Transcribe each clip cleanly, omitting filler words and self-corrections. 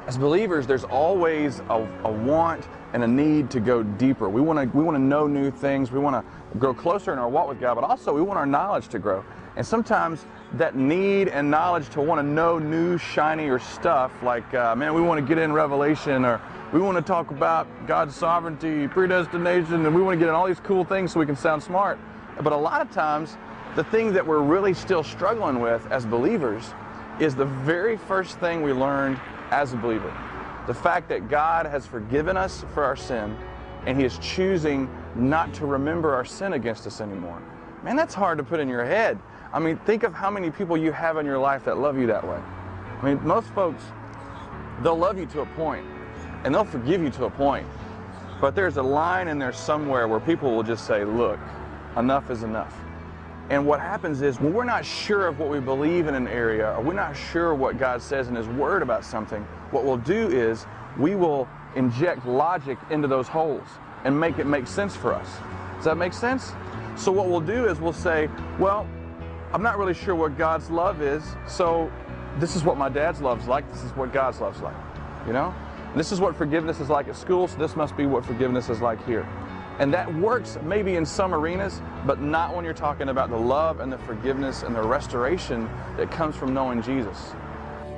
As believers, there's always a want and a need to go deeper. We want to know new things. We want to grow closer in our walk with God, but also we want our knowledge to grow. And sometimes that need and knowledge to want to know new, shinier stuff, like, man, we want to get in Revelation, or we want to talk about God's sovereignty, predestination, and we want to get in all these cool things so we can sound smart. But a lot of times, the thing that we're really still struggling with as believers is the very first thing we learned as a believer. The fact that God has forgiven us for our sin, and He is choosing not to remember our sin against us anymore. Man, that's hard to put in your head. I mean, think of how many people you have in your life that love you that way. I mean, most folks, they'll love you to a point, and they'll forgive you to a point. But there's a line in there somewhere where people will just say, look, enough is enough. And what happens is, when we're not sure of what we believe in an area, or we're not sure what God says in His Word about something, what we'll do is we will inject logic into those holes and make it make sense for us. Does that make sense? So what we'll do is we'll say, well, I'm not really sure what God's love is, so this is what my dad's love's like, this is what God's love's like, you know? And this is what forgiveness is like at school, so this must be what forgiveness is like here. And that works maybe in some arenas, but not when you're talking about the love and the forgiveness and the restoration that comes from knowing Jesus.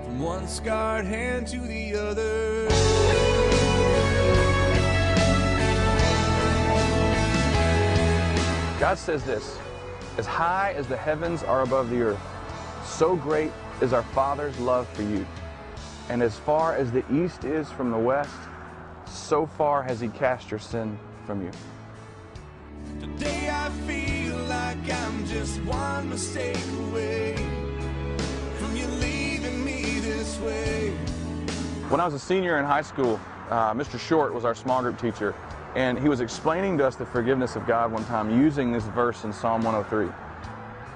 From one scarred hand to the other. God says this, as high as the heavens are above the earth, so great is our Father's love for you. And as far as the east is from the west, so far has He cast your sin from you. Today I feel like I'm just one mistake away from you leaving me this way. When I was a senior in high school, Mr. Short was our small group teacher, and he was explaining to us the forgiveness of God one time using this verse in Psalm 103.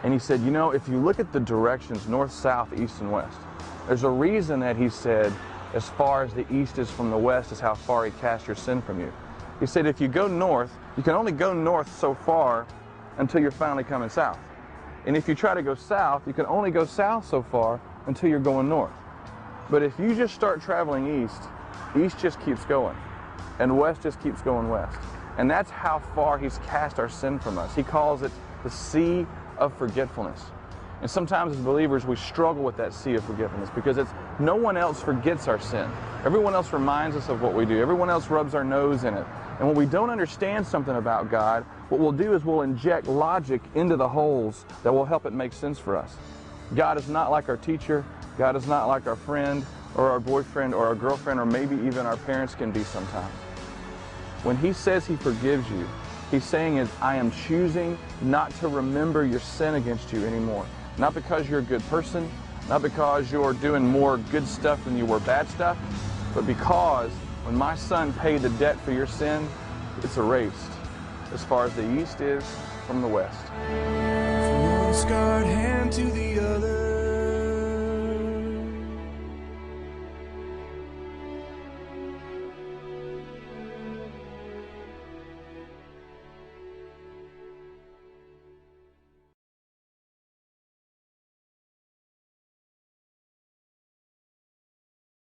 And he said, you know, if you look at the directions, north, south, east, and west, there's a reason that he said, as far as the east is from the west is how far He cast your sin from you. He said, if you go north, you can only go north so far until you're finally coming south. And if you try to go south, you can only go south so far until you're going north. But if you just start traveling east, east just keeps going, and west just keeps going west. And that's how far He's cast our sin from us. He calls it the sea of forgetfulness. And sometimes as believers, we struggle with that sea of forgiveness because no one else forgets our sin. Everyone else reminds us of what we do. Everyone else rubs our nose in it. And when we don't understand something about God, what we'll do is we'll inject logic into the holes that will help it make sense for us. God is not like our teacher. God is not like our friend or our boyfriend or our girlfriend, or maybe even our parents can be sometimes. When He says He forgives you, He's saying is, I am choosing not to remember your sin against you anymore. Not because you're a good person, not because you're doing more good stuff than you were bad stuff, but because when my Son paid the debt for your sin, it's erased as far as the east is from the west. From one scarred hand to the other.